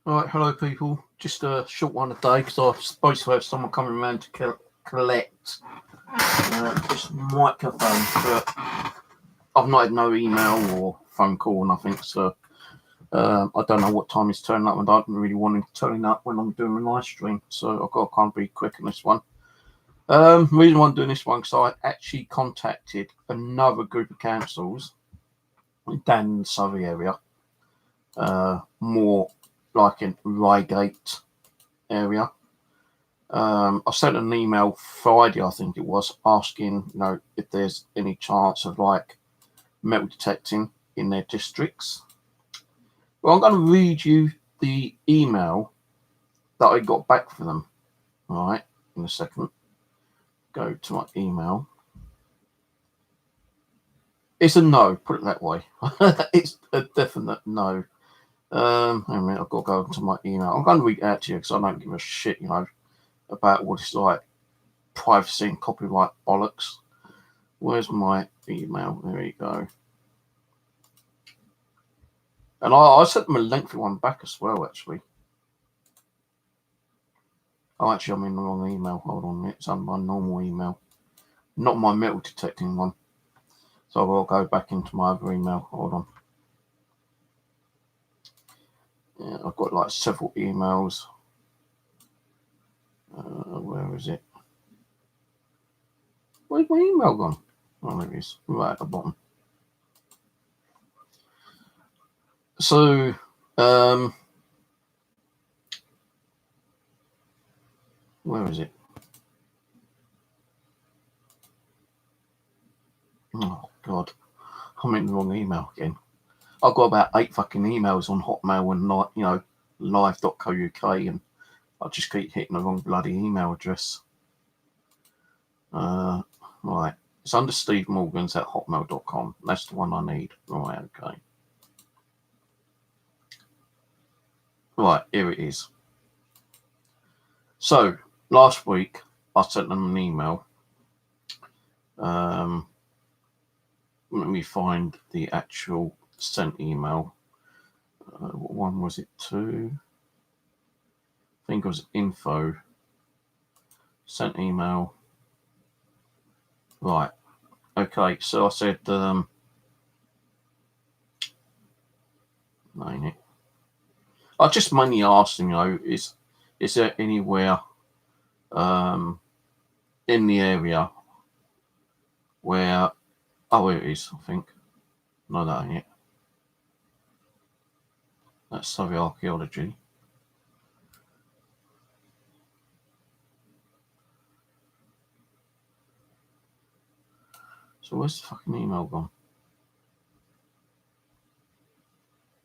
Right, hello people. Just a short one today because I'm supposed to have someone coming around to collect this microphone, but I've not had no email or phone call or nothing, so I don't know what time he's turning up, and I don't really want him turning up when I'm doing my live stream, so I've got to kind of be quick on this one. The reason why I'm doing this one because I actually contacted another group of councils down in the Surrey area, more like in Reigate area. I sent an email Friday, I think it was, asking, if there's any chance of like metal detecting in their districts. Well, I'm going to read you the email that I got back from them. All right, in a second. Go to my email. It's a no, put it that way. It's a definite no. Hang on a minute, I've got to go to my email. I'm going to read it out to you because I don't give a shit, about what it's like, privacy and copyright bollocks. Where's my email? There you go. And I sent them a lengthy one back as well, actually. Oh, actually, I'm in the wrong email. Hold on a minute. It's on my normal email, not my metal detecting one. So I'll go back into my other email. Hold on. Yeah, I've got like several emails. Where is it? Where's my email gone? Oh, there it is. Right at the bottom. So, where is it? Oh, God. I'm in the wrong email again. I've got about 8 fucking emails on Hotmail and, live.co.uk, and I just keep hitting the wrong bloody email address. Right. It's under Steve Morgans at hotmail.com. That's the one I need. Right, okay. Right, here it is. So, last week, I sent them an email. Let me find the actual sent email. What one was it to? I think it was info. Sent email. Right. Okay, so I said, I just mainly asked him, is there anywhere in the area where, oh, here it is, I think. No, that ain't it. That's Surrey Archaeology. So where's the fucking email gone?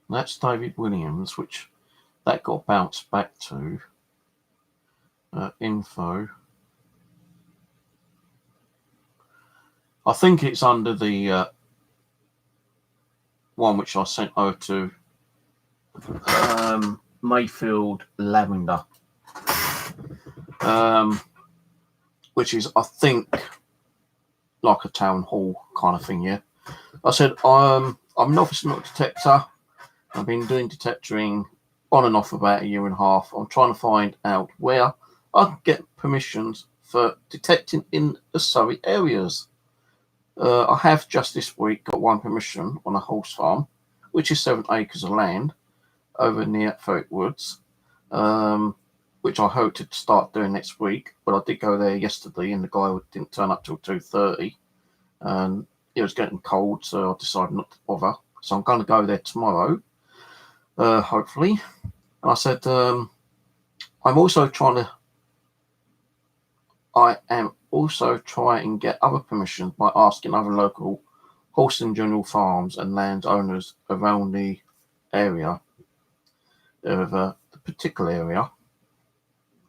That's David Williams, which that got bounced back to. Info. I think it's under the one which I sent over to Mayfield Lavender, which is, I think, like a town hall kind of thing. Yeah, I said I'm an office metal detector. I've been doing detectoring on and off for about a year and a half. I'm trying to find out where I can get permissions for detecting in the Surrey areas. I have just this week got one permission on a horse farm, which is 7 acres of land over near Ferrick Woods, which I hope to start doing next week. But I did go there yesterday, and the guy didn't turn up till 2:30, and it was getting cold, so I decided not to bother. So I'm going to go there tomorrow, hopefully. And I said, I am also trying to get other permissions by asking other local horse and general farms and landowners around the area of the particular area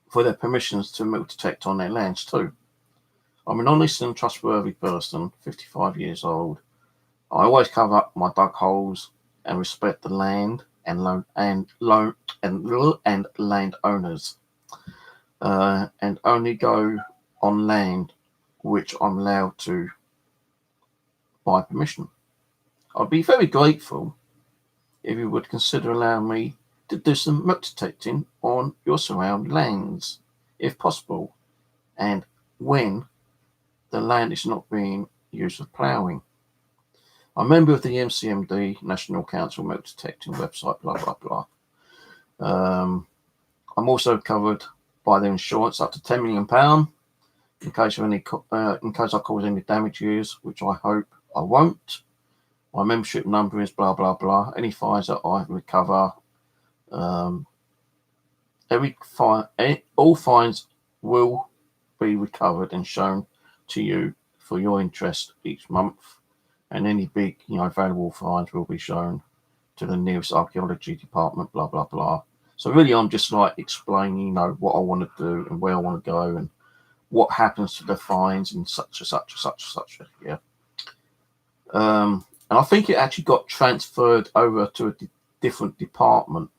for their permissions to metal detect on their lands too. I'm an honest and trustworthy person, 55 years old. I always cover up my dug holes and respect the land and landowners, and only go on land which I'm allowed to by permission. I'd be very grateful if you would consider allowing me to do some milk detecting on your surrounding lands, if possible, and when the land is not being used for ploughing. I'm a member of the MCMD, National Council Milk Detecting website, blah, blah, blah. I'm also covered by their insurance up to £10 million in case I cause any damages, which I hope I won't. My membership number is blah, blah, blah. Any fines that I recover, all fines will be recovered and shown to you for your interest each month, and any big, valuable fines will be shown to the nearest archaeology department, blah, blah, blah. So really, I'm just like explaining, what I want to do and where I want to go and what happens to the fines and such and such and such and such. Yeah. And I think it actually got transferred over to a different department,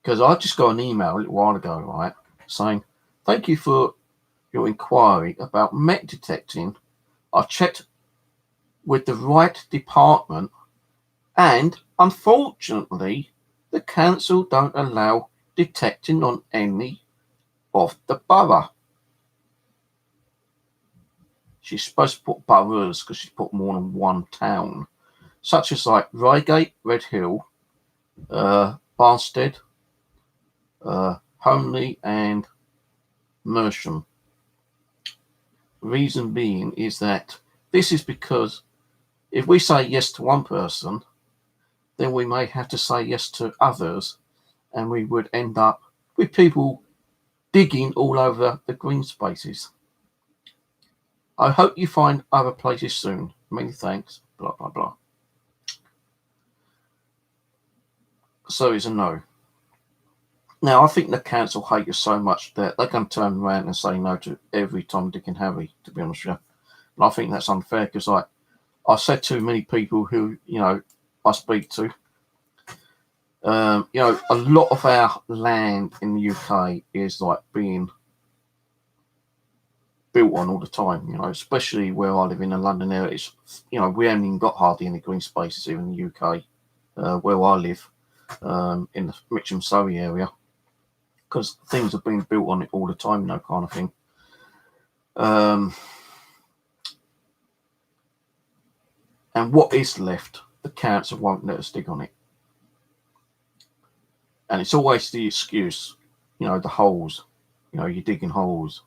because I just got an email a little while ago, right, saying, thank you for your inquiry about met detecting. I've checked with the right department, and unfortunately, the council don't allow detecting on any of the borough. She's supposed to put boroughs because she's put more than one town, such as like Reigate, Redhill, Barnstead, Homley, and Mersham. Reason being is that this is because if we say yes to one person, then we may have to say yes to others, and we would end up with people digging all over the green spaces. I hope you find other places soon. Many thanks. Blah, blah, blah. So it's a no. Now, I think the council hate us so much that they can turn around and say no to every Tom, Dick and Harry, to be honest with you. And I think that's unfair, because I said to many people who, I speak to, a lot of our land in the UK is like being built on all the time, especially where I live in the London area. It's, we haven't even got hardly any green spaces here in the UK, where I live, in the Mitcham Surrey area, because things are being built on it all the time, kind of thing. And what is left, the council won't let us dig on it. And it's always the excuse, the holes, you're digging holes.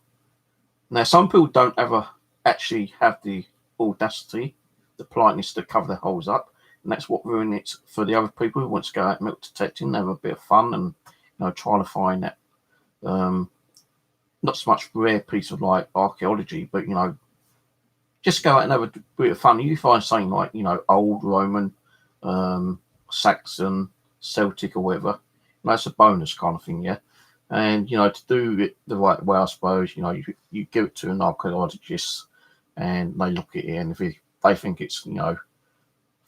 Now, some people don't ever actually have the audacity, the politeness to cover their holes up. And that's what ruins it for the other people who want to go out milk detecting, have a bit of fun and, trying to find that, not so much rare piece of like archaeology, but, just go out and have a bit of fun. You find something like, old Roman, Saxon, Celtic or whatever. That's a bonus kind of thing, yeah. And, to do it the right way, I suppose, you give it to an archaeologist and they look at it, and if they think it's,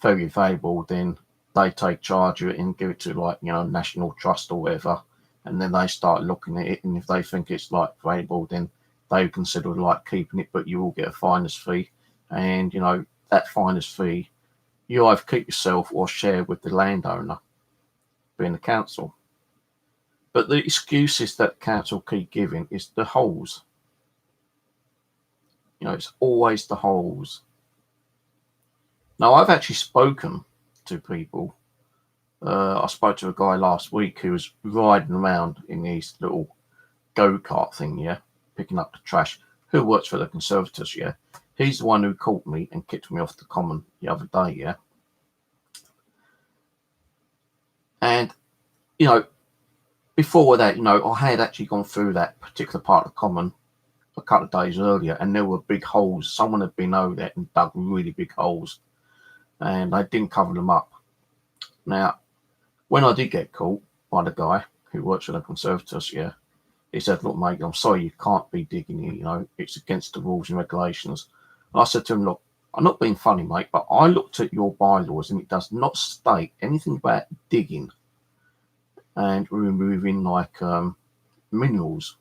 very valuable, then they take charge of it and give it to like, National Trust or whatever. And then they start looking at it. And if they think it's like valuable, then they consider like keeping it, but you will get a finder's fee. And, that finder's fee, you either keep yourself or share with the landowner, being the council. But the excuses that council keep giving is the holes. It's always the holes. Now, I've actually spoken to people. I spoke to a guy last week who was riding around in his little go-kart thing, yeah, picking up the trash, who works for the Conservators, yeah. He's the one who caught me and kicked me off the common the other day, yeah. And, before that, I had actually gone through that particular part of the common a couple of days earlier, and there were big holes. Someone had been over there and dug really big holes, and they didn't cover them up. Now, when I did get caught by the guy who works for the Conservators, yeah, he said, look, mate, I'm sorry, you can't be digging here, it's against the rules and regulations. And I said to him, look, I'm not being funny, mate, but I looked at your bylaws and it does not state anything about digging and removing like minerals.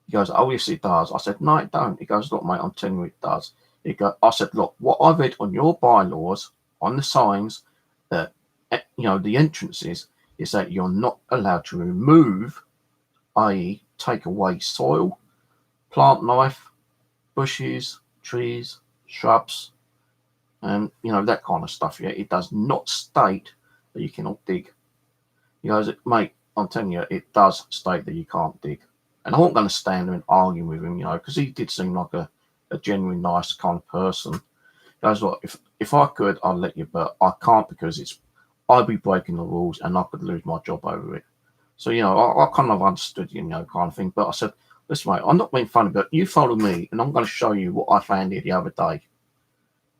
He goes, oh, yes, it does. I said, no, it don't. He goes, look, mate, I'm telling you it does. I said, look, what I read on your bylaws, on the signs, that, the entrances, is that you're not allowed to remove, i.e. take away soil, plant life, bushes, trees, shrubs, and that kind of stuff. Yeah, it does not state that you cannot dig. He goes, mate, I'm telling you, it does state that you can't dig. And I wasn't going to stand there and argue with him, because he did seem like a genuine nice kind of person. He goes, look, if I could, I'd let you, but I can't because I'd be breaking the rules and I could lose my job over it. So, I kind of understood, kind of thing. But I said, listen, mate, I'm not being funny, but you follow me and I'm going to show you what I found here the other day.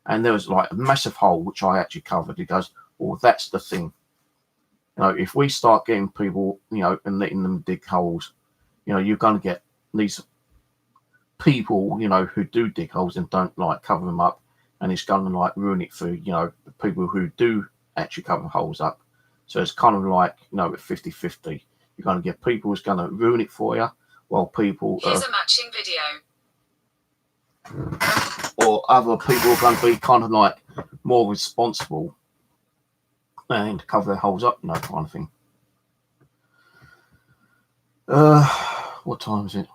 And there was like a massive hole, which I actually covered. He goes, well, that's the thing. If we start getting people, and letting them dig holes, you're going to get these people, who do dig holes and don't like cover them up. And it's going to like ruin it for, the people who do actually cover holes up. So it's kind of like, 50-50. You're going to get people who's going to ruin it for you, while people... Here's a matching video. Or other people are going to be kind of like more responsible and cover their holes up, kind of thing. What time is it?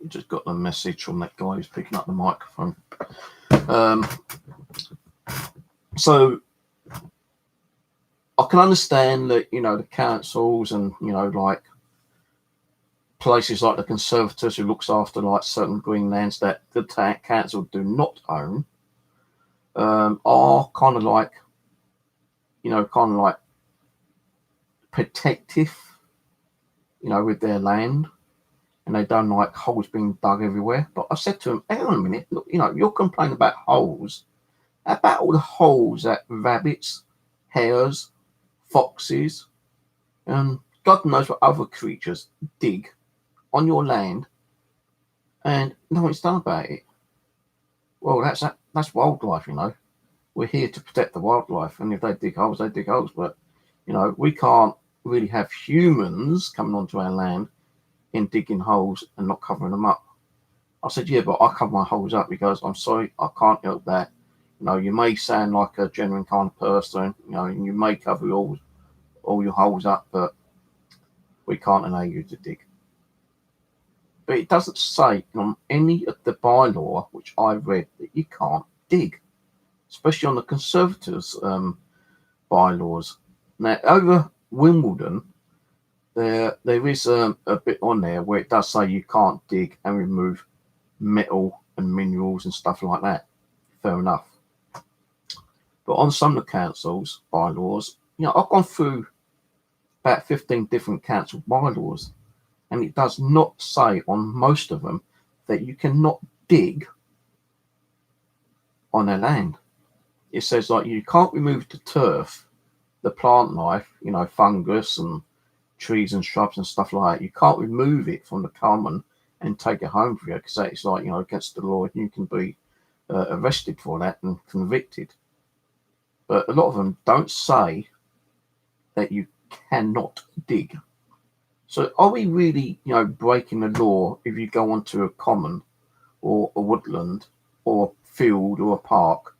Just got a message from that guy who's picking up the microphone. So I can understand that, the councils and, like places like the Conservators who looks after like certain green lands that the council do not own, are kind of like, protective, with their land. And they don't like holes being dug everywhere. But I said to him, hang on a minute, look, you're complaining about holes. How about all the holes that rabbits, hares, foxes, and God knows what other creatures dig on your land, and nothing's done about it? Well, that's wildlife, We're here to protect the wildlife, and if they dig holes, they dig holes. But, we can't really have humans coming onto our land in digging holes and not covering them up. I said, yeah, but I cover my holes up because I'm sorry, I can't help that. You may sound like a genuine kind of person, and you may cover all your holes up, but we can't allow you to dig. But it doesn't say on any of the bylaw which I read that you can't dig, especially on the Conservatives' bylaws. Now, over Wimbledon, there is a bit on there where it does say you can't dig and remove metal and minerals and stuff like that. Fair enough. But on some of the councils' bylaws, I've gone through about 15 different council bylaws, and it does not say on most of them that you cannot dig on their land. It says like you can't remove the turf, the plant life, fungus and trees and shrubs and stuff like that. You can't remove it from the common and take it home for you, because it's like, against the law, and you can be arrested for that and convicted. But a lot of them don't say that you cannot dig. So are we really, breaking the law if you go onto a common or a woodland or a field or a park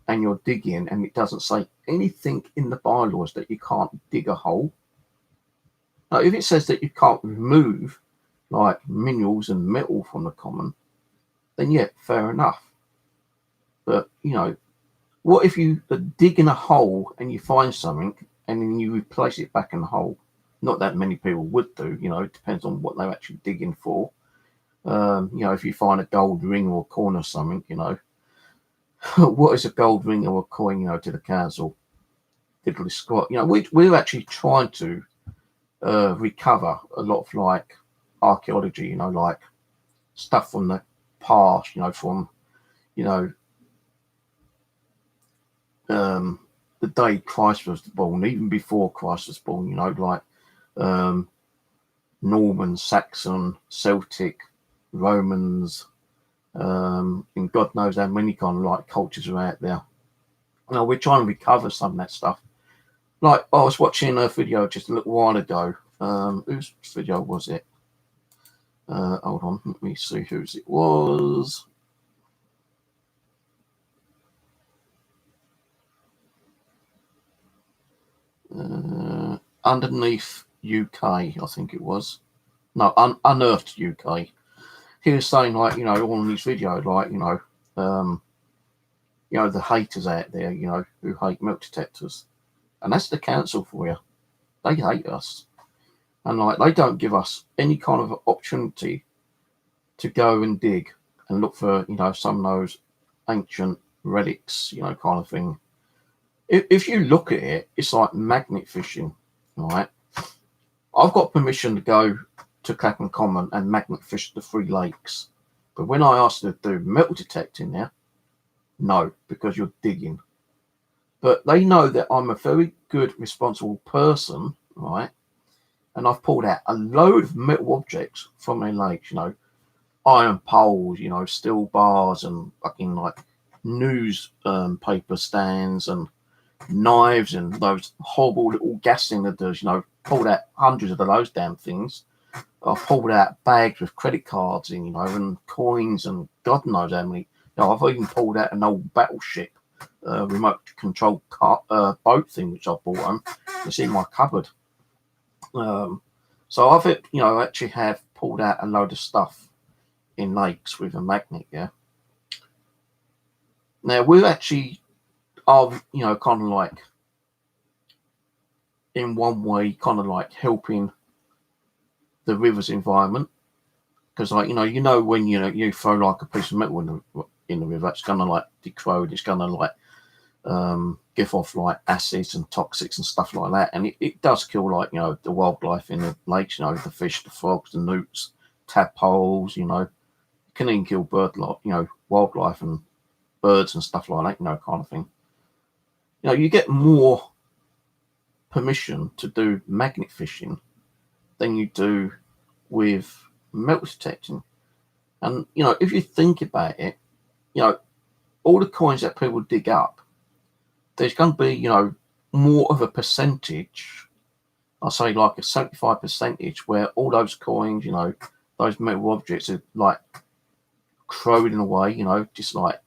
and you're digging and it doesn't say anything in the bylaws that you can't dig a hole? Now, if it says that you can't remove like minerals and metal from the common, then yeah, fair enough. But, what if you dig in a hole and you find something and then you replace it back in the hole? Not that many people would do, it depends on what they're actually digging for. If you find a gold ring or a coin or something, what is a gold ring or a coin, to the council? Diddly squat. We're actually trying to recover a lot of like archaeology, like stuff from the past, from, the day Christ was born, even before Christ was born, like Norman, Saxon, Celtic, Romans, and God knows how many kind of like cultures are out there. We're trying to recover some of that stuff. Like I was watching a video just a little while ago. Whose video was it? Hold on, let me see whose it was. Underneath UK, I think it was. No, Unearthed UK. He was saying, like, you know, all in his video, like, you know, the haters out there, you know, who hate milk detectors. And that's the council for you. They hate us. And, like, they don't give us any kind of opportunity to go and dig and look for, you know, some of those ancient relics, you know, kind of thing. If you look at it, it's like magnet fishing, right? I've got permission to go to Clapham Common and magnet fish the 3 lakes. But when I asked to do metal detecting there, no, because you're digging. But they know that I'm a very good, responsible person, right? And I've pulled out a load of metal objects from their lakes, you know, iron poles, you know, steel bars and fucking like news paper stands and knives and those horrible little gas cylinders, you know, pulled out hundreds of those damn things. I've pulled out bags with credit cards in, you know, and coins and God knows how many. You know, I've even pulled out an old battleship remote control boat thing which I bought them. It's in my cupboard. So I've, you know, actually have pulled out a load of stuff in lakes with a magnet. Yeah. Now we actually are, you know, kind of like in one way, kind of like helping the river's environment, because, like, you know when you throw like a piece of metal in the river, it's gonna like decorrode, it's gonna like give off like acids and toxics and stuff like that, and it does kill, like, you know, the wildlife in the lakes, you know, the fish, the frogs, the newts, tadpoles, you know. It can even kill wildlife and birds and stuff like that, you know, kind of thing. You know, you get more permission to do magnet fishing than you do with metal detecting. And, you know, if you think about it, you know, all the coins that people dig up, there's going to be, you know, more of a percentage, I'll say like a 75%, where all those coins, you know, those metal objects are like corroding away, you know, just like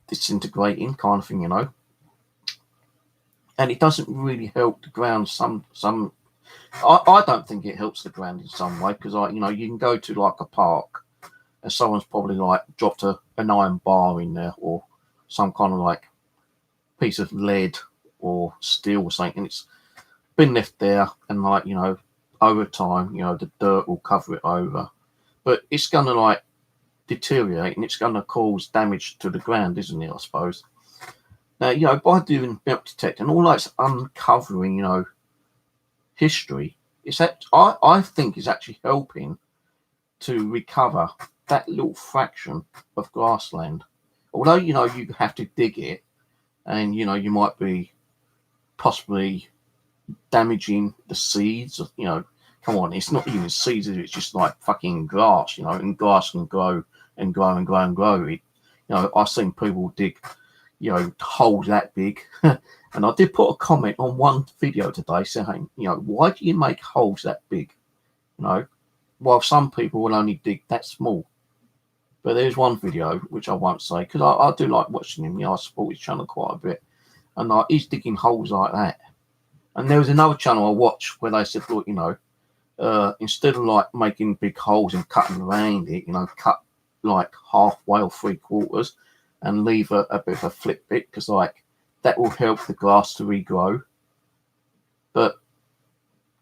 disintegrating kind of thing, you know. And it doesn't really help the ground. I don't think it helps the ground in some way, because, you know, you can go to like a park and someone's probably like dropped an iron bar in there, or some kind of like piece of lead or steel or something, and it's been left there, and, like, you know, over time, you know, the dirt will cover it over, but it's going to like deteriorate and it's going to cause damage to the ground, isn't it, I suppose. Now, you know, by doing metal detecting, all that's uncovering, you know, history, is that I think is actually helping to recover that little fraction of grassland. Although, you know, you have to dig it, and, you know, you might be possibly damaging the seeds, you know. Come on, it's not even seeds, it's just like fucking grass, you know, and grass can grow and grow and grow and grow. You know, I've seen people dig, you know, holes that big. And I did put a comment on one video today saying, you know, why do you make holes that big? You know, while some people will only dig that small. But there's one video, which I won't say, because I do like watching him. You know, I support his channel quite a bit. And he's digging holes like that. And there was another channel I watched where they said, look, you know, instead of like making big holes and cutting around it, you know, cut like halfway or 3/4 and leave a bit of a flip bit, because, like, that will help the grass to regrow. But,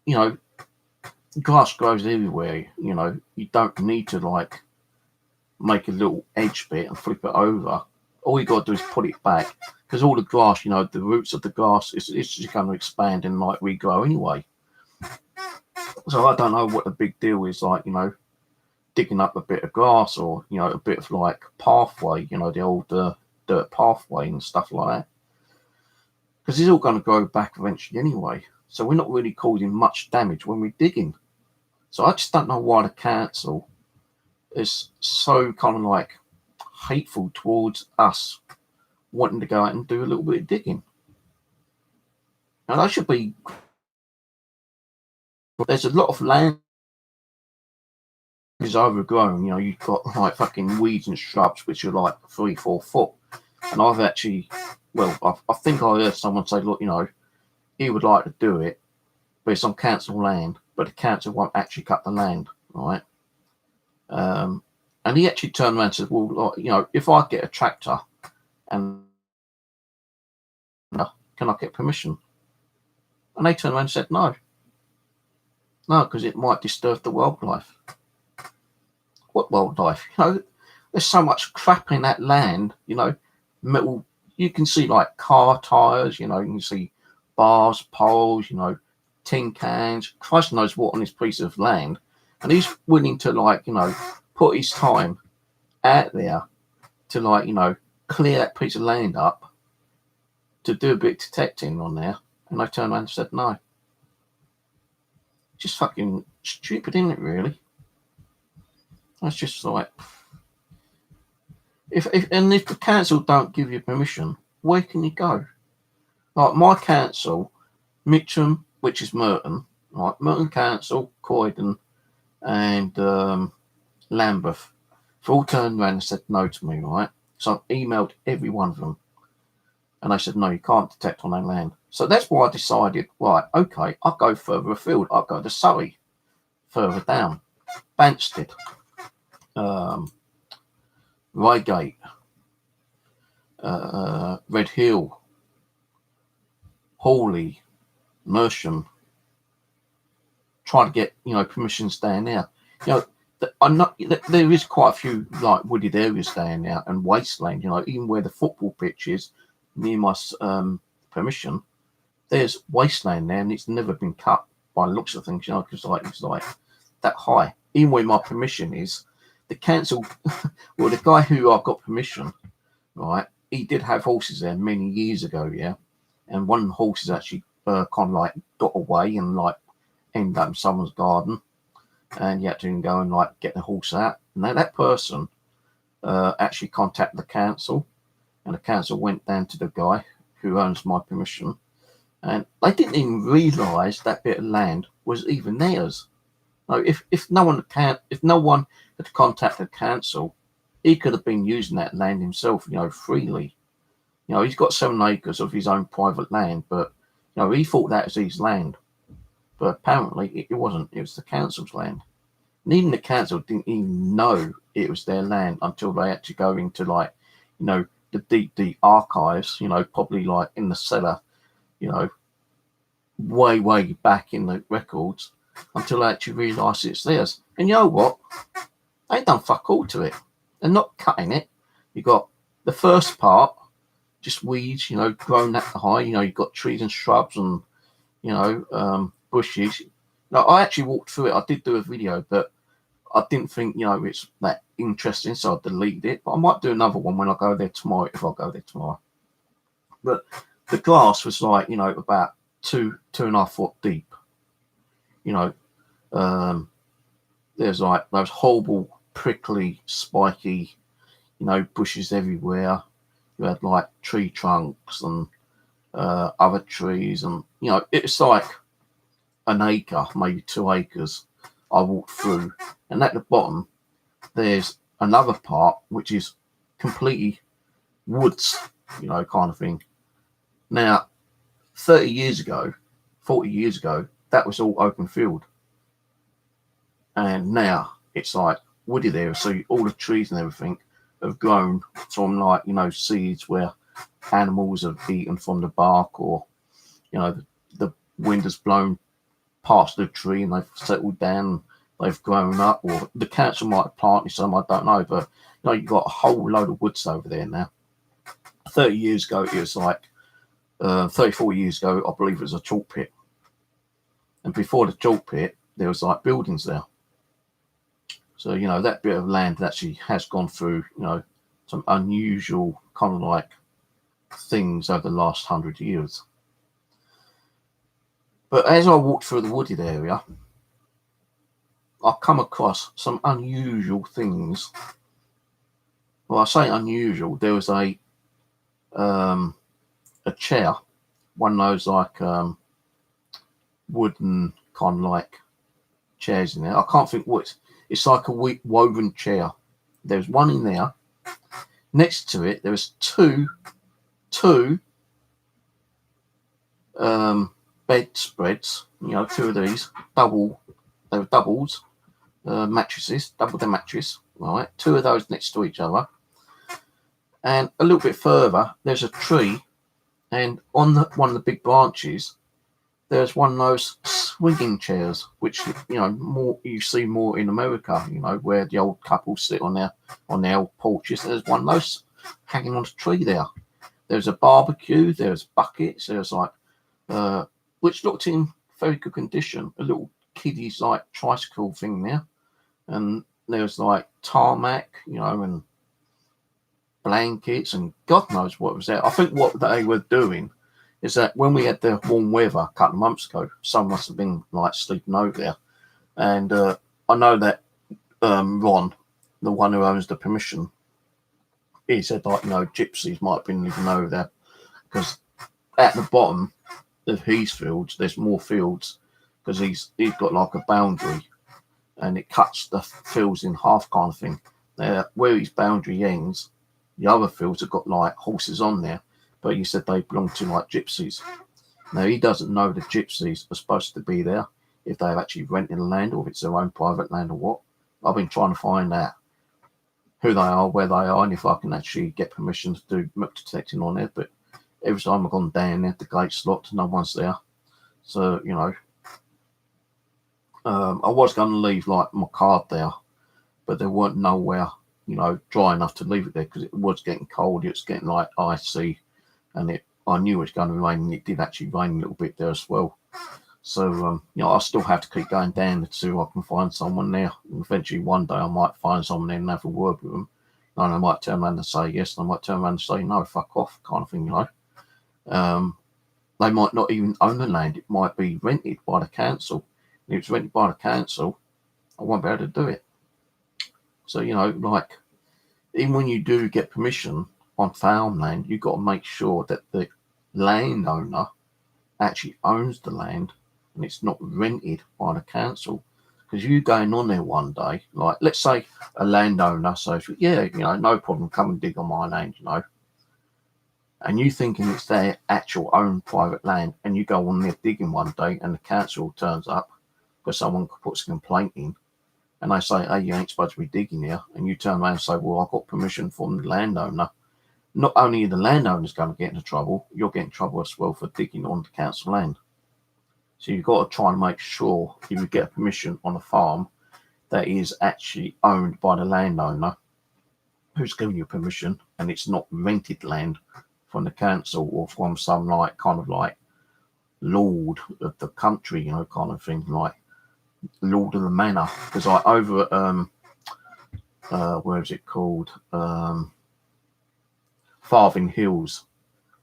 you know, grass grows everywhere. You know, you don't need to like make a little edge bit and flip it over. All you got to do is put it back, because all the grass, you know, the roots of the grass it's just going to expand and like regrow anyway. So I don't know what the big deal is, like, you know, digging up a bit of grass, or, you know, a bit of like pathway, you know, the old dirt pathway and stuff like that, because it's all going to grow back eventually anyway. So we're not really causing much damage when we're digging. So I just don't know why the council is so kind of like hateful towards us wanting to go out and do a little bit of digging. And I should be. There's a lot of land is overgrown. You know, you've got like fucking weeds and shrubs which are like 3-4 foot. And I've actually, well, I think I heard someone say, look, you know, he would like to do it, but it's on council land, but the council won't actually cut the land, right? And he actually turned around and said, well, you know, if I get a tractor and can I get permission? And they turned around and said, no, because it might disturb the wildlife. What wildlife? You know, there's so much crap in that land, you know, metal, you can see like car tires, you know, you can see bars, poles, you know, tin cans, Christ knows what on this piece of land. And he's willing to, like, you know, put his time out there to, like, you know, clear that piece of land up to do a bit of detecting on there. And I turned around and said, no. Just fucking stupid, isn't it, really? That's just like, if the council don't give you permission, where can you go? Like my council, Mitcham, which is Merton, right? Merton Council, Croydon, and Lambeth, they all turned around and said no to me, right? So I emailed every one of them, and they said no, you can't detect on that land. So that's why I decided, right, okay, I'll go further afield. I'll go to Surrey, further down, Banstead, Reigate, Red Hill, Hawley, Mersham, try to get, you know, permissions down there. You know, I'm not, there is quite a few like wooded areas down there and wasteland, you know, even where the football pitch is near my permission, there's wasteland there and it's never been cut by the looks of things, you know, because like it's like that high. Even where my permission is, the council, well, the guy who I got permission, right, he did have horses there many years ago, yeah, and one of the horses actually kind of like got away and like ended up in someone's garden, and you had to go and like get the horse out. And now that person actually contacted the council, and the council went down to the guy who owns my permission, and they didn't even realise that bit of land was even theirs. No, if no one had contacted the council, he could have been using that land himself, you know, freely. You know, he's got 7 acres of his own private land, but you know, he thought that was his land. But apparently it wasn't. It was the council's land. And even the council didn't even know it was their land until they had to go into, like, you know, the deep archives, you know, probably like in the cellar, you know, way back in the records, until they actually realised it's theirs. And you know what? They ain't done fuck all to it. They're not cutting it. You got the first part, just weeds, you know, grown that high. You know, you've got trees and shrubs and, you know, bushes. Now, I actually walked through it. I did do a video, but I didn't think, you know, it's that interesting, so I deleted it. But I might do another one when I go there tomorrow, if I go there tomorrow. But the grass was like, you know, about 2.5 foot deep. You know, there's like those horrible, prickly, spiky, you know, bushes everywhere. You had like tree trunks and other trees, and you know, it's like an acre, maybe 2 acres. I walked through, and at the bottom, there's another part which is completely woods, you know, kind of thing. Now, 30 years ago, 40 years ago, that was all open field. And now it's like wooded area. So all the trees and everything have grown from, like, you know, seeds where animals have eaten from the bark, or, you know, the wind has blown past the tree and they've settled down, they've grown up, or the council might have planted some, I don't know. But, you know, you've got a whole load of woods over there now. 30 years ago, it was like, 34 years ago, I believe it was a chalk pit. And before the chalk pit, there was like buildings there. So, you know, that bit of land actually has gone through, you know, some unusual kind of like things over the last 100 years. But as I walked through the wooded area, I come across some unusual things. Well, I say unusual. There was a chair, one of those like wooden kind of like chairs in there. I can't think what it's like, a woven chair. There's one in there. Next to it, there was two bedspreads, two of these, they were doubles, mattresses, double the mattress, right? Two of those next to each other. And a little bit further, there's a tree, and on one of the big branches, there's one of those swinging chairs, which more you see more in America. Where the old couples sit on their old porches. There's one of those hanging on a tree there. There's a barbecue. There's buckets. There's which looked in very good condition. A little kiddie's tricycle thing there, and there's tarmac, and blankets, and God knows what was there. I think what they were doing is that when we had the warm weather a couple of months ago, some must have been sleeping over there. And I know that Ron, the one who owns the permission, he said gypsies might have been living over there, because at the bottom of his fields, there's more fields, because he's got a boundary, and it cuts the fields in half kind of thing. Where his boundary ends, the other fields have got horses on there, but he said they belong to gypsies. Now he doesn't know the gypsies are supposed to be there, if they've actually rented the land or if it's their own private land or what. I've been trying to find out who they are, where they are, and if I can actually get permission to do milk detecting on it. But every time I've gone down there, the gate's locked, no one's there. So I was going to leave my card there, but there weren't nowhere dry enough to leave it there, because it was getting cold. It was getting icy, and I knew it was going to rain, and it did actually rain a little bit there as well. So I still have to keep going down to see if I can find someone there. And eventually one day I might find someone there and have a word with them, and I might turn around and say yes, and I might turn around and say no, fuck off, kind of thing. They might not even own the land. It might be rented by the council. If it's rented by the council, I won't be able to do it. So even when you do get permission on farmland, you've got to make sure that the landowner actually owns the land and it's not rented by the council. Because you going on there one day, let's say a landowner says, yeah, no problem, come and dig on my land, and you thinking it's their actual own private land, and you go on there digging one day and the council turns up because someone puts a complaint in, and they say, hey, you ain't supposed to be digging here, and you turn around and say, well, I got permission from the landowner. Not only are the landowner's going to get into trouble, you're getting in trouble as well for digging on the council land. So you've got to try and make sure if you get permission on a farm that is actually owned by the landowner who's giving you permission, and it's not rented land from the council or from some lord of the country, kind of thing, lord of the manor. Because over at where is it called, Farthing Hills,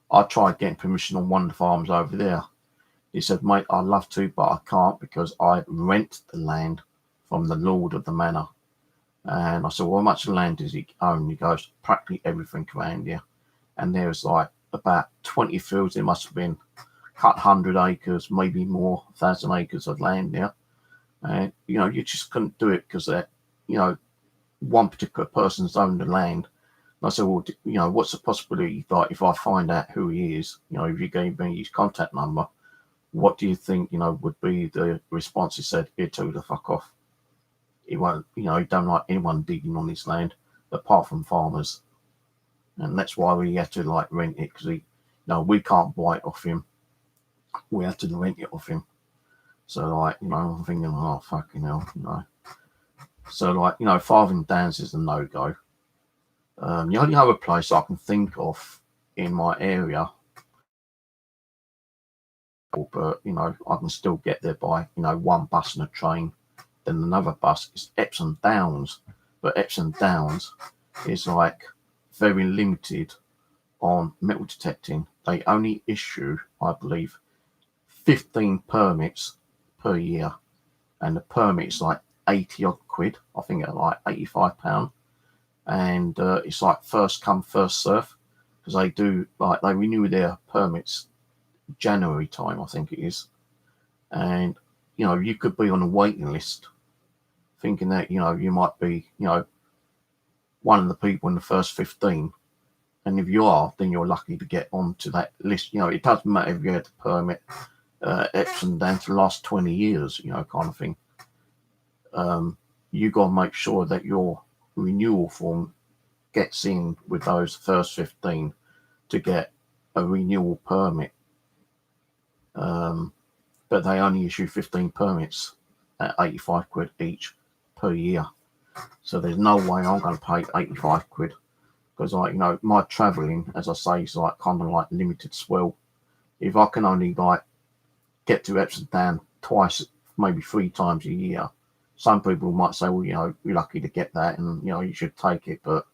I tried getting permission on one of the farms over there. He said, mate, I'd love to, but I can't, because I rent the land from the lord of the manor. And I said, well, how much land does he own? He goes, practically everything around here. And there's about 20 fields. There must have been cut 100 acres, maybe more, 1,000 acres of land there. And, you just couldn't do it because one particular person's owned the land. And I said, well, what's the possibility if I find out who he is, if you gave me his contact number, what do you think, would be the response? He said, he'd tell you to fuck off. He won't, he don't like anyone digging on his land apart from farmers. And that's why we have to rent it, because we can't buy it off him. We have to rent it off him. So I'm thinking, oh, fucking hell, So Farthing Downs is a no-go. The only other place I can think of in my area, but I can still get there by one bus and a train, then another bus, is Epsom Downs. But Epsom Downs is very limited on metal detecting. They only issue, I believe, 15 permits per year, and the permit is 80 odd quid. I think it's £85, and it's first come first serve, because they do they renew their permits January time, I think it is. And you could be on a waiting list thinking that you might be one of the people in the first 15, and if you are, then you're lucky to get onto that list. It doesn't matter if you had the permit Epsom Downs for the last 20 years, kind of thing. You got to make sure that your renewal form gets in with those first 15 to get a renewal permit. But they only issue 15 permits at 85 quid each per year. So there's no way I'm going to pay 85 quid because, my travelling, as I say, is kind of like limited swell. If I can only get to Epsom Downs twice, maybe 3 times a year, some people might say, well, you're lucky to get that and, you should take it. But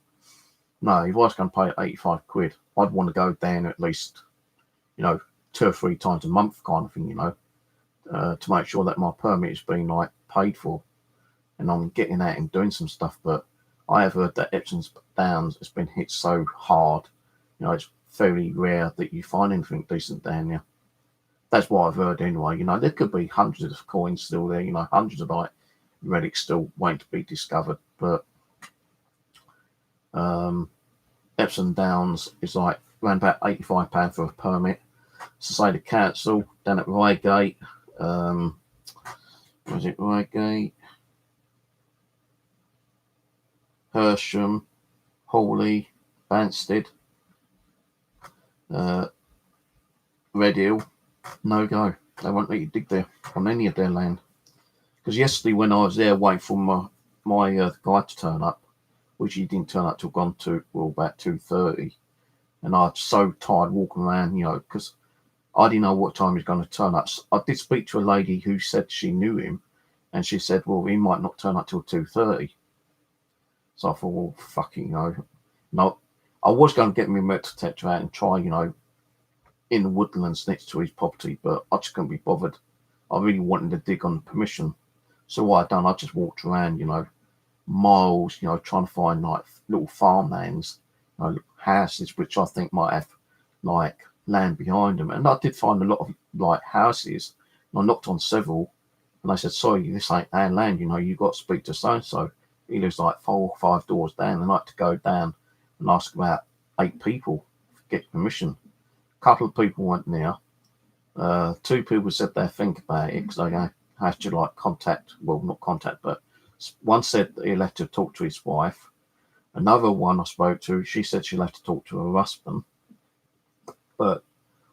no, if I was going to pay 85 quid, I'd want to go down at least, 2 or 3 times a month kind of thing, to make sure that my permit is being paid for and I'm getting out and doing some stuff. But I have heard that Epsom Downs has been hit so hard, it's very rare that you find anything decent down there. That's what I've heard anyway. There could be hundreds of coins still there, hundreds of relics still waiting to be discovered. But Epsom Downs is around about £85 for a permit. Society Council down at Reigate. Was it Reigate? Hersham, Hawley, Banstead, Red Hill, no go. They won't let you dig there on any of their land. Because yesterday when I was there waiting for my guy to turn up, which he didn't turn up till about 2:30, and I was so tired walking around, because I didn't know what time he was going to turn up. So I did speak to a lady who said she knew him, and she said, well, he might not turn up till 2:30. So I thought, well, fucking, no. I was going to get my metal detector out and try, in the woodlands next to his property, but I just couldn't be bothered. I really wanted to dig on permission. So what I done, I just walked around, miles, trying to find little farmlands, houses which I think might have land behind them. And I did find a lot of houses. And I knocked on several, and they said, sorry, this ain't our land, you got to speak to so and so. He lives 4 or 5 doors down, and I had to go down and ask about 8 people to get permission. A couple of people went there. 2 people said they'd think about it because they had to contact, well, not contact, but one said that he'll have to talk to his wife. Another one I spoke to, she said she'll have to talk to her husband. But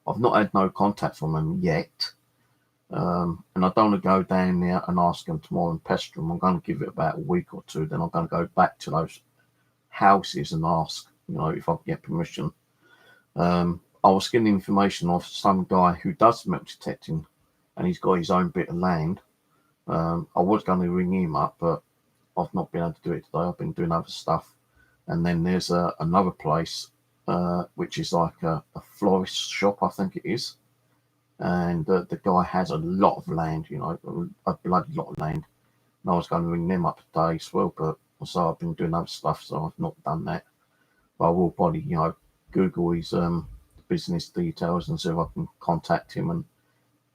I've not had no contact from them yet. And I don't want to go down there and ask them tomorrow and pester them. I'm going to give it about a week or 2. Then I'm going to go back to those houses and ask, if I can get permission. I was getting information off some guy who does metal detecting, and he's got his own bit of land. I was going to ring him up, but I've not been able to do it today. I've been doing other stuff. And then there's another place, which is a florist shop, I think it is. And the guy has a lot of land, a bloody lot of land. And I was going to ring them up today as well, but also I've been doing other stuff, so I've not done that. But I will probably, Google his business details and see if I can contact him and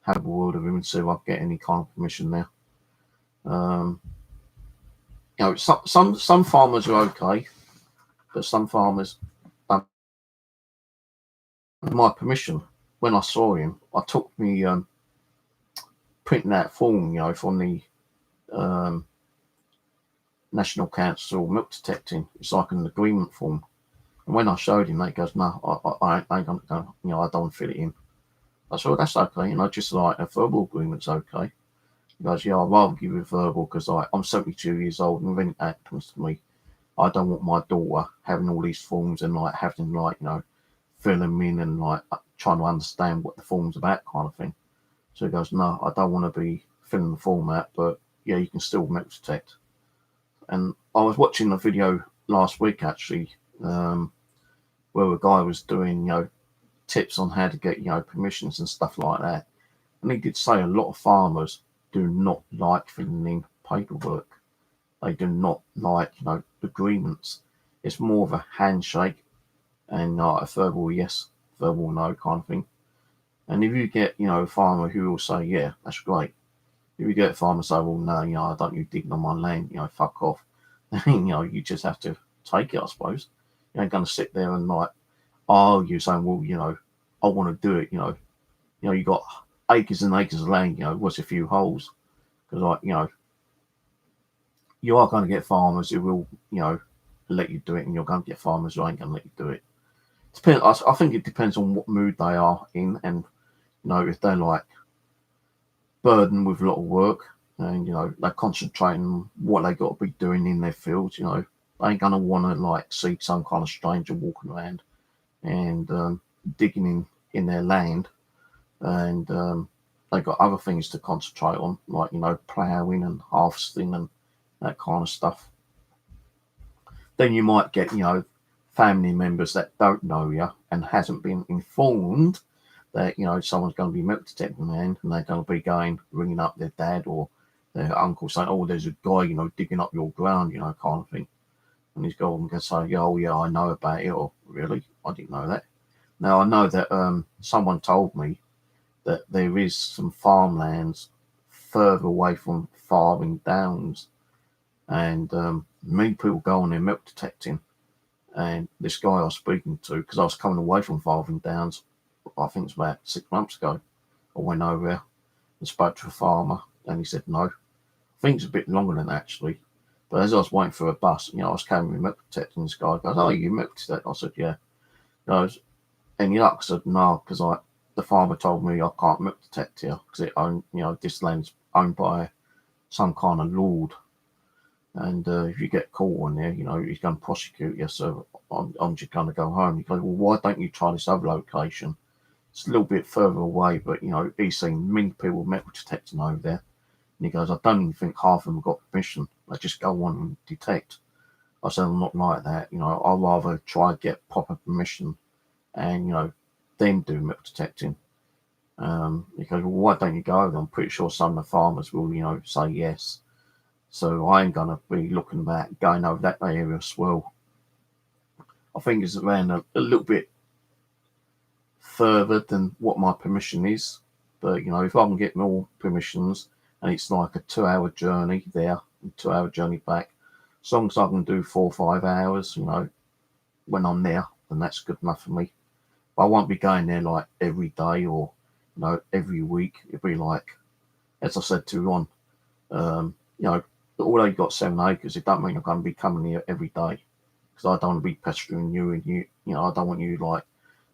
have a word with him and see if I can get any kind of permission there. Some farmers are okay, but some farmers don't. My permission. When I saw him, I took me printing that form, from the National Council Milk Detecting. It's like an agreement form. And when I showed him, he goes, "No, I ain't gonna, I don't want to fill it in." I said, well, "That's okay, just a verbal agreement's okay." He goes, "Yeah, I'd rather give you a verbal because I'm 72 years old, and if anything happens to me, I don't want my daughter having all these forms and having fill them in and trying to understand what the form's about, kind of thing." So he goes, "No, I don't want to be filling the form out, but yeah, you can still metal detect." And I was watching a video last week actually, where a guy was doing tips on how to get permissions and stuff like that, and he did say a lot of farmers do not like filling in paperwork. They do not like agreements. It's more of a handshake and a verbal yes, verbal no kind of thing. And if you get, a farmer who will say, yeah, that's great. If you get a farmer say, well, no, I don't you digging on my land, fuck off. Then, you just have to take it, I suppose. You ain't going to sit there and argue saying, well, I want to do it, you got acres and acres of land, was a few holes. Because, you are going to get farmers who will, let you do it, and you're going to get farmers who ain't going to let you do it. I think it depends on what mood they are in, and, if they're like burdened with a lot of work, and, they're concentrating on what they got to be doing in their fields, they ain't going to want to like see some kind of stranger walking around and digging in their land, and they've got other things to concentrate on, like, ploughing and harvesting and that kind of stuff. Then you might get, family members that don't know you and hasn't been informed that, someone's going to be milk detecting land, and they're going to be ringing up their dad or their uncle saying, oh, there's a guy, digging up your ground, kind of thing. And he's going to say, oh, yeah, I know about it, or really, I didn't know that. Now, I know that someone told me that there is some farmlands further away from Farthing Downs, and many people go on there milk detecting. And this guy I was speaking to, because I was coming away from Farthing Downs, I think it's about 6 months ago, I went over there and spoke to a farmer, and he said no. I think it's a bit longer than that, actually. But as I was waiting for a bus, I was carrying milk detecting. This guy goes, oh, you milk detect? I said, yeah. He goes, any luck? I said, no, because the farmer told me I can't milk detect here because this land's owned by some kind of lord. And if you get caught on there, he's going to prosecute you. So I'm just going to go home. He goes, well, why don't you try this other location? It's a little bit further away, but, he's seen many people metal detecting over there. And he goes, I don't even think half of them have got permission. They just go on and detect. I said, I'm not like that. I'd rather try to get proper permission and, then do metal detecting. He goes, well, why don't you go over? I'm pretty sure some of the farmers will, say yes. So I ain't going to be looking back, going over that area as well. I think it's around a little bit further than what my permission is. But, if I can get more permissions, and it's like a 2-hour journey there, and 2-hour journey back, as long as I can do 4 or 5 hours, when I'm there, then that's good enough for me. But I won't be going there like every day or, every week. It'll be like, as I said to Ron, although you've got 7 acres, it don't mean I'm going to be coming here every day, because I don't want to be pestering you, and I don't want you like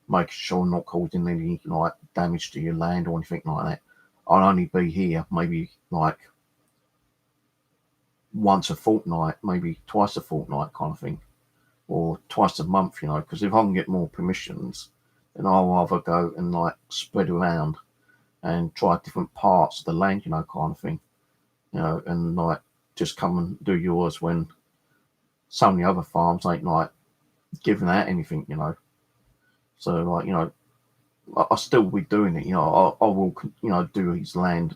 making sure I'm not causing any like damage to your land or anything like that. I'll only be here maybe like once a fortnight, maybe twice a fortnight kind of thing, or twice a month, because if I can get more permissions, then I'll rather go and like spread around and try different parts of the land, kind of thing, and like just come and do yours when some of the other farms ain't like giving out anything, So like, I still be doing it, I will, do his land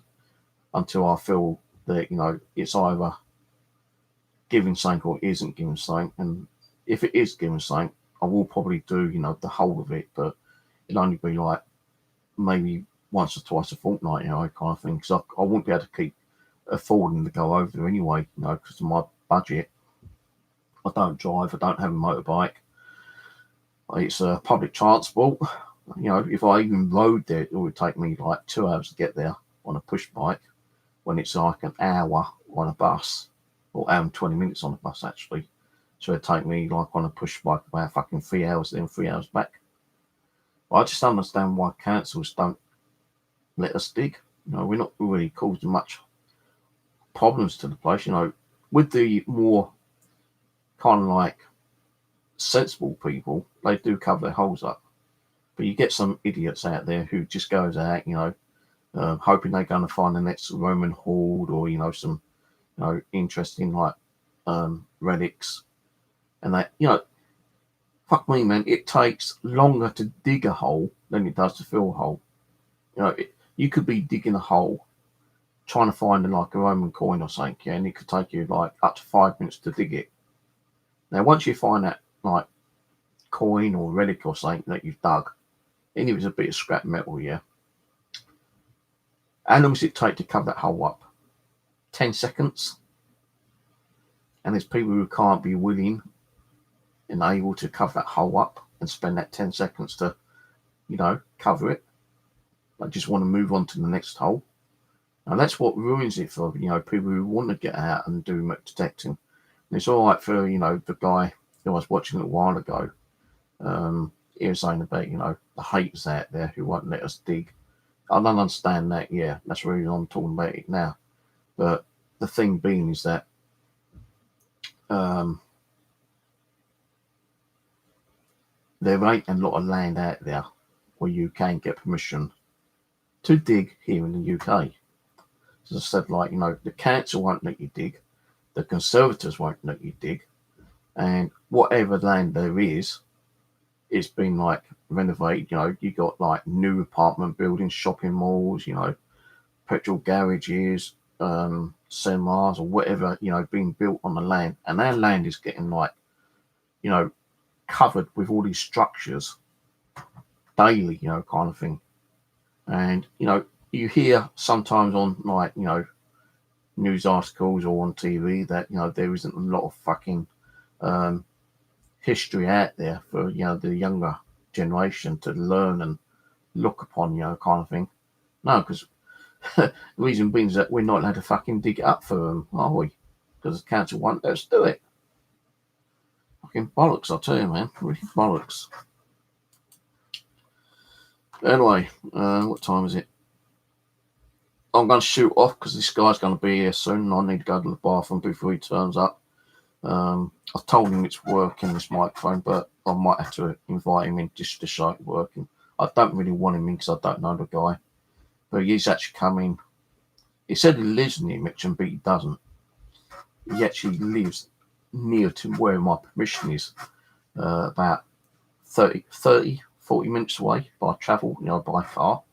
until I feel that, it's either giving something or isn't giving something. And if it is giving something, I will probably do, the whole of it, but it'll only be like maybe once or twice a fortnight, kind of thing, because I won't be able to keep affording to go over there anyway, because of my budget. I don't drive, I don't have a motorbike. It's public transport. If I even rode there, it would take me like 2 hours to get there on a push bike, when it's like an hour on a bus, or hour and 20 minutes on a bus, actually. So it'd take me like on a push bike about fucking 3 hours then 3 hours back. But I just understand why councils don't let us dig. We're not really causing much problems to the place. With the more kind of like sensible people, they do cover their holes up. But you get some idiots out there who just goes out, hoping they're going to find the next Roman hoard, or some interesting like relics, and that fuck me, man, it takes longer to dig a hole than it does to fill a hole. You could be digging a hole trying to find like a Roman coin or something, and it could take you like up to 5 minutes to dig it. Now once you find that like coin or relic or something that you've dug, and it was a bit of scrap metal, how long does it take to cover that hole up? 10 seconds. And there's people who can't be willing and able to cover that hole up and spend that 10 seconds to, cover it. They just want to move on to the next hole. And that's what ruins it for, people who want to get out and do metal detecting. And it's all right for, the guy who I was watching a while ago. He was saying about, the haters out there who won't let us dig. I don't understand that. Yeah, that's the reason I'm talking about it now. But the thing being is that there ain't a lot of land out there where you can get permission to dig here in the UK. As I said, like, the council won't let you dig, the Conservatives won't let you dig, and whatever land there is, it's been like renovated. You got like new apartment buildings, shopping malls, petrol garages, cinemas, or whatever, being built on the land, and our land is getting like, covered with all these structures daily, kind of thing. And you hear sometimes on like news articles or on TV that there isn't a lot of fucking history out there for the younger generation to learn and look upon, kind of thing. No, because the reason being is that we're not allowed to fucking dig it up for them, are we? Because the council won't let us do it. Fucking bollocks, I tell you, man. Really bollocks. Anyway, what time is it? I'm going to shoot off because this guy's going to be here soon and I need to go to the bathroom before he turns up. I've told him it's working, this microphone, but I might have to invite him in just to show it working. I don't really want him in because I don't know the guy. But he's actually coming. He said he lives near Mitcham, but he doesn't. He actually lives near to where my permission is, about 40 minutes away by travel, by car.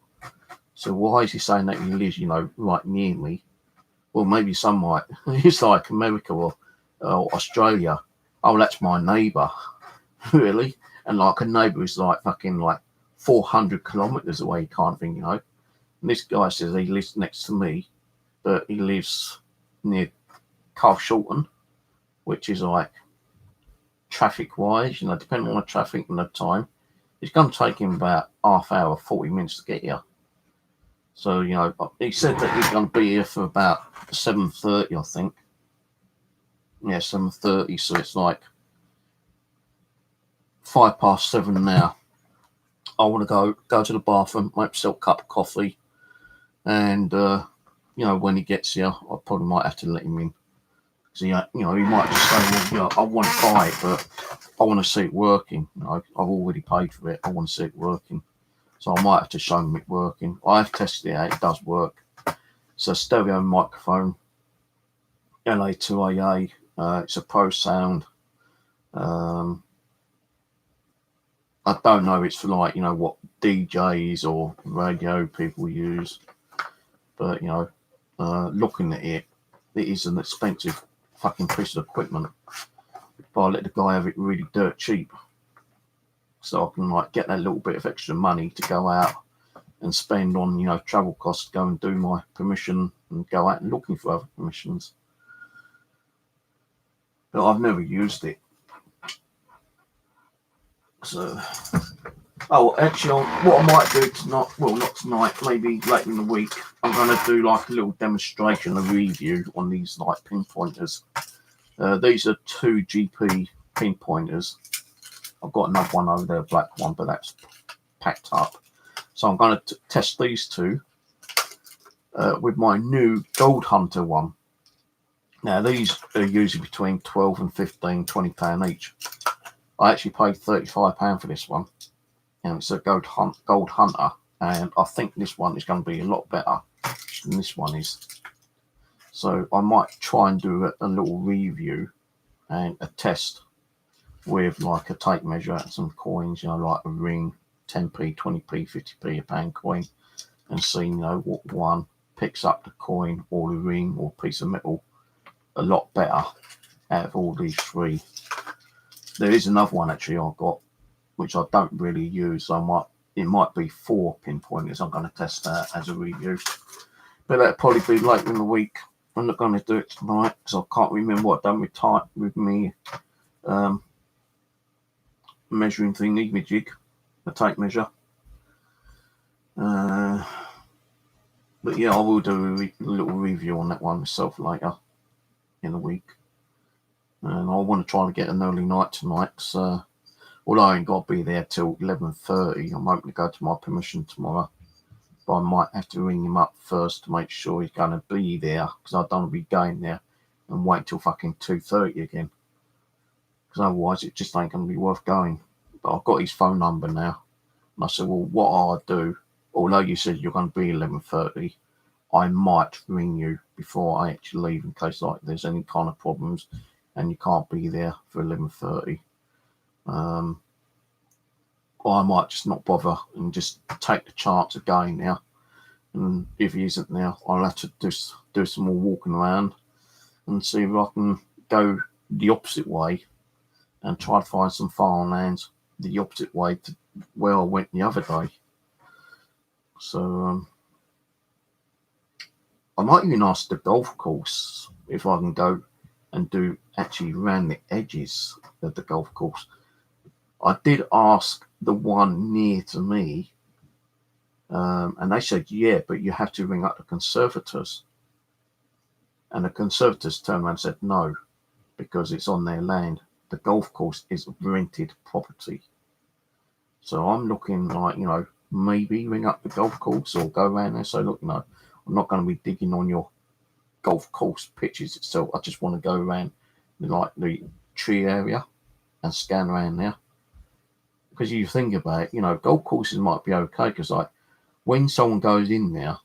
So why is he saying that he lives, right near me? Well, maybe some might. It's like America or Australia. Oh, that's my neighbour. Really? And like a neighbour is like fucking like 400 kilometres away, kind of thing, And this guy says he lives next to me, but he lives near Carshalton, which is like traffic-wise, depending on the traffic and the time, it's going to take him about half hour, 40 minutes to get here. So, he said that he's going to be here for about 7:30, I think. Yeah, 7:30. So it's like 7:05 now. I want to go to the bathroom, make myself a cup of coffee, and when he gets here, I probably might have to let him in. Because he might just say, well, I want to buy it, but I want to see it working. I've already paid for it. I want to see it working. So I might have to show him it working. I have tested it out. It does work. It's a stereo microphone, LA2AA. It's a Pro Sound. I don't know. It's for like, what DJs or radio people use. But, looking at it, it is an expensive fucking piece of equipment. But I let the guy have it really dirt cheap. So I can like get that little bit of extra money to go out and spend on, travel costs to go and do my permission and go out and looking for other permissions. But I've never used it. So, actually, what I might do tonight, well, not tonight, maybe later in the week, I'm going to do like a little demonstration, a review on these like pinpointers. These are 2 GP pinpointers. I've got another one over there, a black one, but that's packed up. So I'm going to test these 2 with my new Gold Hunter one. Now, these are usually between 12 and 15, £20 each. I actually paid £35 for this one. And it's a Gold Hunter. And I think this one is going to be a lot better than this one is. So I might try and do a little review and a test with like a tape measure and some coins, like a ring, 10p, 20p, 50p, a pound coin, and see, what one picks up the coin or the ring or piece of metal a lot better out of all these 3. There is another one actually I've got, which I don't really use, so it might be 4 pinpointers. I'm going to test that as a review. But that'll probably be later in the week. I'm not going to do it tonight because I can't remember what I've done with me measuring thingy, my jig, the tape measure. But yeah, I will do a little review on that one myself later in the week. And I want to try to get an early night tonight. So, although I ain't got to be there till 11:30, I'm hoping to go to my permission tomorrow. But I might have to ring him up first to make sure he's going to be there, because I don't want to be going there and wait till fucking 2:30 again. Because otherwise it just ain't going to be worth going. But I've got his phone number now. And I said, well, what I'll do, although you said you're going to be 11:30, I might ring you before I actually leave in case like there's any kind of problems and you can't be there for 11:30. Or I might just not bother and just take the chance of going there. And if he isn't there, I'll have to do some more walking around and see if I can go the opposite way and try to find some farmlands the opposite way to where I went the other day. So I might even ask the golf course if I can go and do actually around the edges of the golf course. I did ask the one near to me, and they said, yeah, but you have to ring up the conservators. And the conservators turned around and said, no, because it's on their land. The golf course is rented property. So I'm looking like, maybe ring up the golf course or go around there and say, look, no, I'm not going to be digging on your golf course pitches itself. I just want to go around like the tree area and scan around there. Because you think about it, golf courses might be okay because like when someone goes in there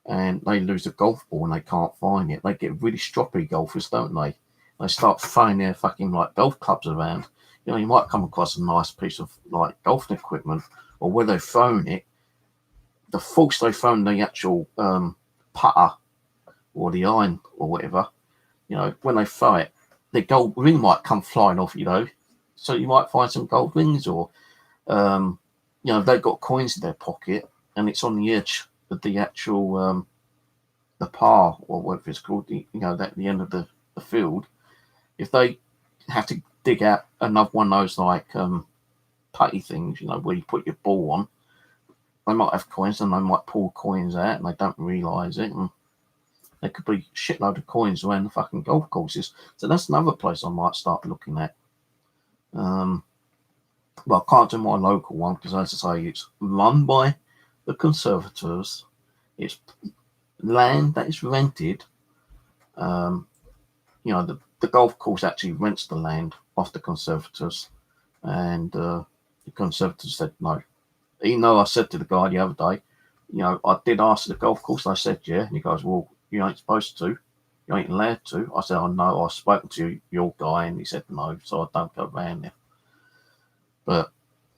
and they lose a golf ball and they can't find it, they get really stroppy golfers, don't they? They start throwing their fucking like golf clubs around. You might come across a nice piece of like golfing equipment, or where they've thrown it, the force they've thrown the actual putter or the iron or whatever, when they throw it, the gold ring might come flying off, so you might find some gold rings, or they've got coins in their pocket and it's on the edge of the actual the par or whatever it's called, at the end of the field. If they have to dig out another one of those like putty things, where you put your ball on, they might have coins and they might pull coins out and they don't realise it, and there could be a shitload of coins around the fucking golf courses. So that's another place I might start looking at. Well, I can't do my local one because, as I say, it's run by the conservators. It's land that is rented. The golf course actually rents the land off the conservators, and the conservators said no. Even though I said to the guy the other day, I did ask the golf course, and I said, yeah. And he goes, well, you ain't supposed to. You ain't allowed to. I said, I know. I've spoken to your guy, and he said no, so I don't go around there. But,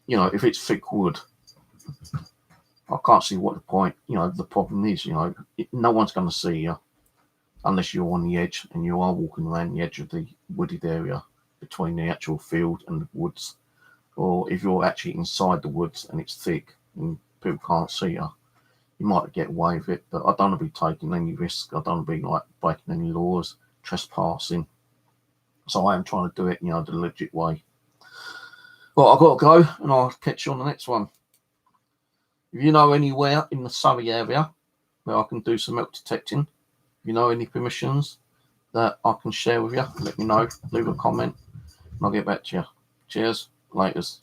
if it's thick wood, I can't see what the point, the problem is, no one's going to see you unless you're on the edge and you are walking around the edge of the wooded area between the actual field and the woods. Or if you're actually inside the woods and it's thick and people can't see you, you might get away with it. But I don't want to be taking any risk. I don't want to be like breaking any laws, trespassing. So I am trying to do it, the legit way. Well, I've got to go, and I'll catch you on the next one. If you know anywhere in the Surrey area where I can do some milk detecting, if you know any permissions that I can share with you, let me know. Leave a comment, and I'll get back to you. Cheers. Laters.